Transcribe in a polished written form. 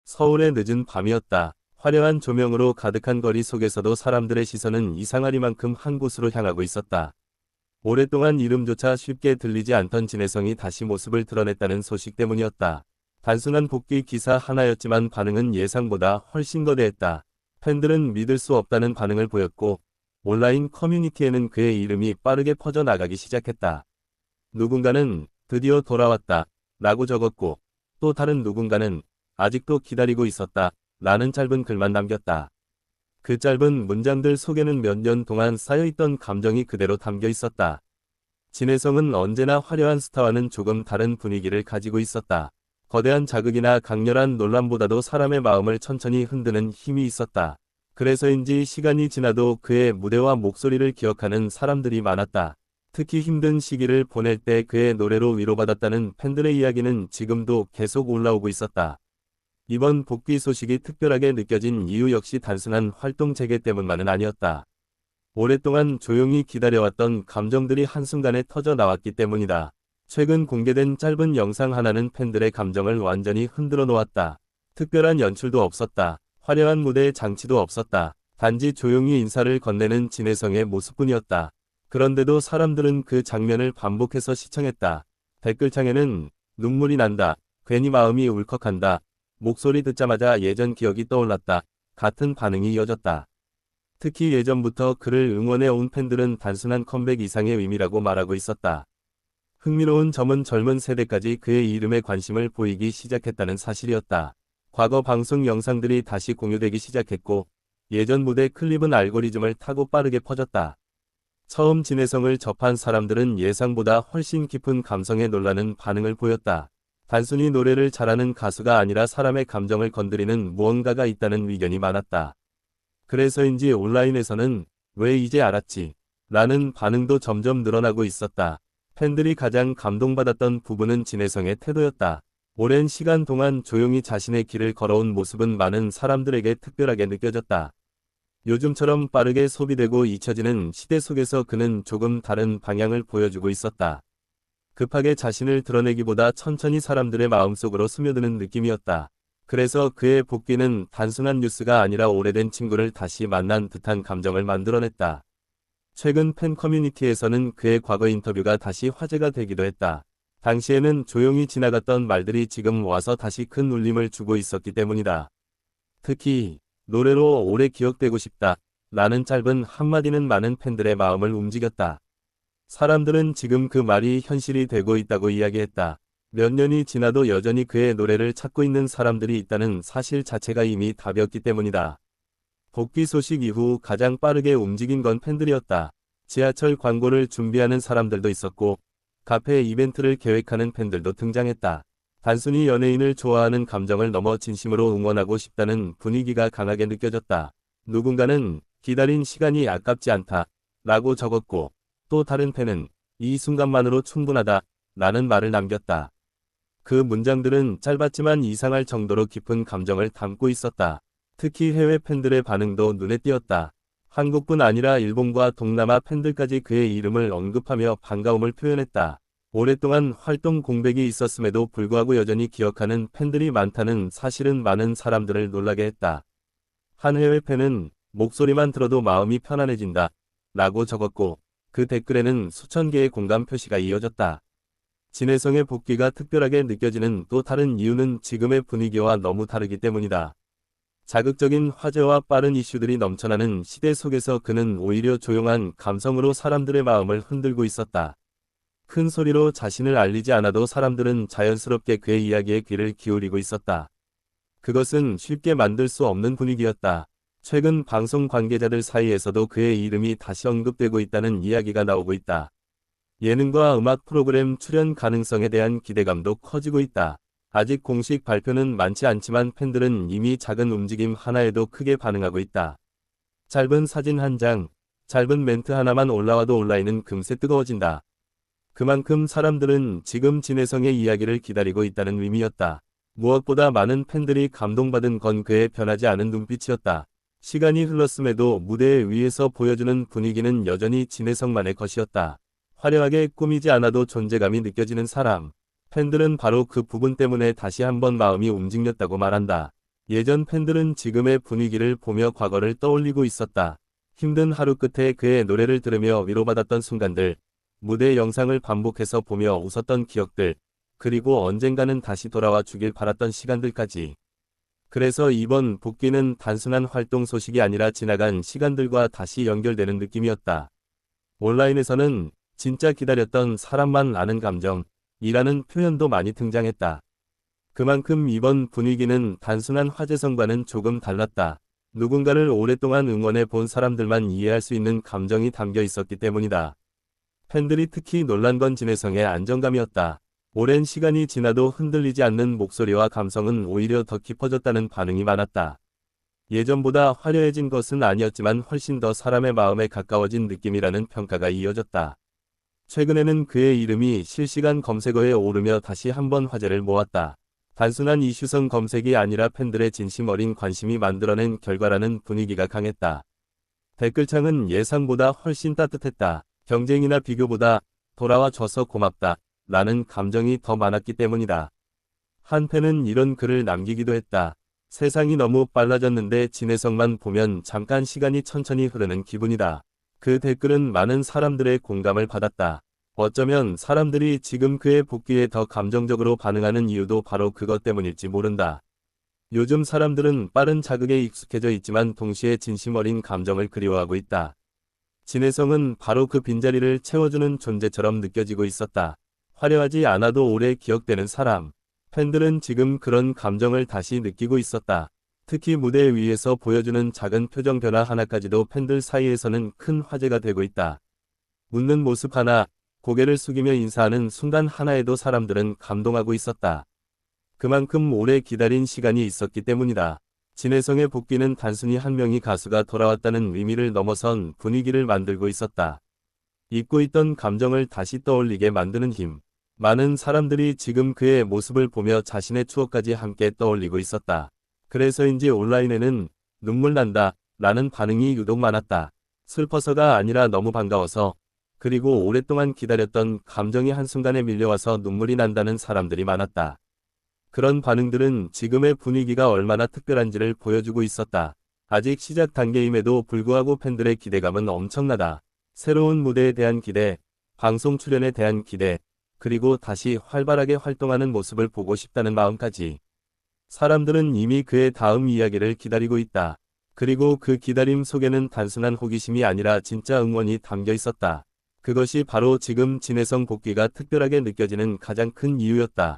서울의 늦은 밤이었다. 화려한 조명으로 가득한 거리 속에서도 사람들의 시선은 이상하리만큼 한 곳으로 향하고 있었다. 오랫동안 이름조차 쉽게 들리지 않던 진혜성이 다시 모습을 드러냈다는 소식 때문이었다. 단순한 복귀 기사 하나였지만 반응은 예상보다 훨씬 거대했다. 팬들은 믿을 수 없다는 반응을 보였고 온라인 커뮤니티에는 그의 이름이 빠르게 퍼져나가기 시작했다. 누군가는 드디어 돌아왔다 라고 적었고 또 다른 누군가는 아직도 기다리고 있었다 라는 짧은 글만 남겼다. 그 짧은 문장들 속에는 몇 년 동안 쌓여있던 감정이 그대로 담겨 있었다. 진혜성은 언제나 화려한 스타와는 조금 다른 분위기를 가지고 있었다. 거대한 자극이나 강렬한 논란보다도 사람의 마음을 천천히 흔드는 힘이 있었다. 그래서인지 시간이 지나도 그의 무대와 목소리를 기억하는 사람들이 많았다. 특히 힘든 시기를 보낼 때 그의 노래로 위로받았다는 팬들의 이야기는 지금도 계속 올라오고 있었다. 이번 복귀 소식이 특별하게 느껴진 이유 역시 단순한 활동 재개 때문만은 아니었다. 오랫동안 조용히 기다려왔던 감정들이 한순간에 터져 나왔기 때문이다. 최근 공개된 짧은 영상 하나는 팬들의 감정을 완전히 흔들어 놓았다. 특별한 연출도 없었다. 화려한 무대의 장치도 없었다. 단지 조용히 인사를 건네는 진혜성의 모습뿐이었다. 그런데도 사람들은 그 장면을 반복해서 시청했다. 댓글창에는 눈물이 난다. 괜히 마음이 울컥한다. 목소리 듣자마자 예전 기억이 떠올랐다. 같은 반응이 이어졌다. 특히 예전부터 그를 응원해 온 팬들은 단순한 컴백 이상의 의미라고 말하고 있었다. 흥미로운 점은 젊은 세대까지 그의 이름에 관심을 보이기 시작했다는 사실이었다. 과거 방송 영상들이 다시 공유되기 시작했고 예전 무대 클립은 알고리즘을 타고 빠르게 퍼졌다. 처음 진혜성을 접한 사람들은 예상보다 훨씬 깊은 감성에 놀라는 반응을 보였다. 단순히 노래를 잘하는 가수가 아니라 사람의 감정을 건드리는 무언가가 있다는 의견이 많았다. 그래서인지 온라인에서는 왜 이제 알았지? 라는 반응도 점점 늘어나고 있었다. 팬들이 가장 감동받았던 부분은 진혜성의 태도였다. 오랜 시간 동안 조용히 자신의 길을 걸어온 모습은 많은 사람들에게 특별하게 느껴졌다. 요즘처럼 빠르게 소비되고 잊혀지는 시대 속에서 그는 조금 다른 방향을 보여주고 있었다. 급하게 자신을 드러내기보다 천천히 사람들의 마음속으로 스며드는 느낌이었다. 그래서 그의 복귀는 단순한 뉴스가 아니라 오래된 친구를 다시 만난 듯한 감정을 만들어냈다. 최근 팬 커뮤니티에서는 그의 과거 인터뷰가 다시 화제가 되기도 했다. 당시에는 조용히 지나갔던 말들이 지금 와서 다시 큰 울림을 주고 있었기 때문이다. 특히 노래로 오래 기억되고 싶다 라는 짧은 한마디는 많은 팬들의 마음을 움직였다. 사람들은 지금 그 말이 현실이 되고 있다고 이야기했다. 몇 년이 지나도 여전히 그의 노래를 찾고 있는 사람들이 있다는 사실 자체가 이미 답이었기 때문이다. 복귀 소식 이후 가장 빠르게 움직인 건 팬들이었다. 지하철 광고를 준비하는 사람들도 있었고 카페 이벤트를 계획하는 팬들도 등장했다. 단순히 연예인을 좋아하는 감정을 넘어 진심으로 응원하고 싶다는 분위기가 강하게 느껴졌다. 누군가는 기다린 시간이 아깝지 않다 라고 적었고 또 다른 팬은 이 순간만으로 충분하다 라는 말을 남겼다. 그 문장들은 짧았지만 이상할 정도로 깊은 감정을 담고 있었다. 특히 해외 팬들의 반응도 눈에 띄었다. 한국뿐 아니라 일본과 동남아 팬들까지 그의 이름을 언급하며 반가움을 표현했다. 오랫동안 활동 공백이 있었음에도 불구하고 여전히 기억하는 팬들이 많다는 사실은 많은 사람들을 놀라게 했다. 한 해외 팬은 목소리만 들어도 마음이 편안해진다 라고 적었고 그 댓글에는 수천 개의 공감 표시가 이어졌다. 진혜성의 복귀가 특별하게 느껴지는 또 다른 이유는 지금의 분위기와 너무 다르기 때문이다. 자극적인 화제와 빠른 이슈들이 넘쳐나는 시대 속에서 그는 오히려 조용한 감성으로 사람들의 마음을 흔들고 있었다. 큰 소리로 자신을 알리지 않아도 사람들은 자연스럽게 그의 이야기에 귀를 기울이고 있었다. 그것은 쉽게 만들 수 없는 분위기였다. 최근 방송 관계자들 사이에서도 그의 이름이 다시 언급되고 있다는 이야기가 나오고 있다. 예능과 음악 프로그램 출연 가능성에 대한 기대감도 커지고 있다. 아직 공식 발표는 많지 않지만 팬들은 이미 작은 움직임 하나에도 크게 반응하고 있다. 짧은 사진 한 장, 짧은 멘트 하나만 올라와도 온라인은 금세 뜨거워진다. 그만큼 사람들은 지금 진혜성의 이야기를 기다리고 있다는 의미였다. 무엇보다 많은 팬들이 감동받은 건 그의 변하지 않은 눈빛이었다. 시간이 흘렀음에도 무대 위에서 보여주는 분위기는 여전히 진혜성만의 것이었다. 화려하게 꾸미지 않아도 존재감이 느껴지는 사람. 팬들은 바로 그 부분 때문에 다시 한번 마음이 움직였다고 말한다. 예전 팬들은 지금의 분위기를 보며 과거를 떠올리고 있었다. 힘든 하루 끝에 그의 노래를 들으며 위로받았던 순간들, 무대 영상을 반복해서 보며 웃었던 기억들, 그리고 언젠가는 다시 돌아와 주길 바랐던 시간들까지. 그래서 이번 복귀는 단순한 활동 소식이 아니라 지나간 시간들과 다시 연결되는 느낌이었다. 온라인에서는 진짜 기다렸던 사람만 아는 감정이라는 표현도 많이 등장했다. 그만큼 이번 분위기는 단순한 화제성과는 조금 달랐다. 누군가를 오랫동안 응원해 본 사람들만 이해할 수 있는 감정이 담겨 있었기 때문이다. 팬들이 특히 놀란 건 진혜성의 안정감이었다. 오랜 시간이 지나도 흔들리지 않는 목소리와 감성은 오히려 더 깊어졌다는 반응이 많았다. 예전보다 화려해진 것은 아니었지만 훨씬 더 사람의 마음에 가까워진 느낌이라는 평가가 이어졌다. 최근에는 그의 이름이 실시간 검색어에 오르며 다시 한번 화제를 모았다. 단순한 이슈성 검색이 아니라 팬들의 진심 어린 관심이 만들어낸 결과라는 분위기가 강했다. 댓글창은 예상보다 훨씬 따뜻했다. 경쟁이나 비교보다 돌아와 줘서 고맙다. 라는 감정이 더 많았기 때문이다. 한 팬은 이런 글을 남기기도 했다. 세상이 너무 빨라졌는데 진혜성만 보면 잠깐 시간이 천천히 흐르는 기분이다. 그 댓글은 많은 사람들의 공감을 받았다. 어쩌면 사람들이 지금 그의 복귀에 더 감정적으로 반응하는 이유도 바로 그것 때문일지 모른다. 요즘 사람들은 빠른 자극에 익숙해져 있지만 동시에 진심 어린 감정을 그리워하고 있다. 진혜성은 바로 그 빈자리를 채워주는 존재처럼 느껴지고 있었다. 화려하지 않아도 오래 기억되는 사람. 팬들은 지금 그런 감정을 다시 느끼고 있었다. 특히 무대 위에서 보여주는 작은 표정 변화 하나까지도 팬들 사이에서는 큰 화제가 되고 있다. 웃는 모습 하나, 고개를 숙이며 인사하는 순간 하나에도 사람들은 감동하고 있었다. 그만큼 오래 기다린 시간이 있었기 때문이다. 진혜성의 복귀는 단순히 한 명의 가수가 돌아왔다는 의미를 넘어선 분위기를 만들고 있었다. 잊고 있던 감정을 다시 떠올리게 만드는 힘. 많은 사람들이 지금 그의 모습을 보며 자신의 추억까지 함께 떠올리고 있었다. 그래서인지 온라인에는 눈물 난다 라는 반응이 유독 많았다. 슬퍼서가 아니라 너무 반가워서, 그리고 오랫동안 기다렸던 감정이 한순간에 밀려와서 눈물이 난다는 사람들이 많았다. 그런 반응들은 지금의 분위기가 얼마나 특별한지를 보여주고 있었다. 아직 시작 단계임에도 불구하고 팬들의 기대감은 엄청나다. 새로운 무대에 대한 기대, 방송 출연에 대한 기대, 그리고 다시 활발하게 활동하는 모습을 보고 싶다는 마음까지. 사람들은 이미 그의 다음 이야기를 기다리고 있다. 그리고 그 기다림 속에는 단순한 호기심이 아니라 진짜 응원이 담겨 있었다. 그것이 바로 지금 진혜성 복귀가 특별하게 느껴지는 가장 큰 이유였다.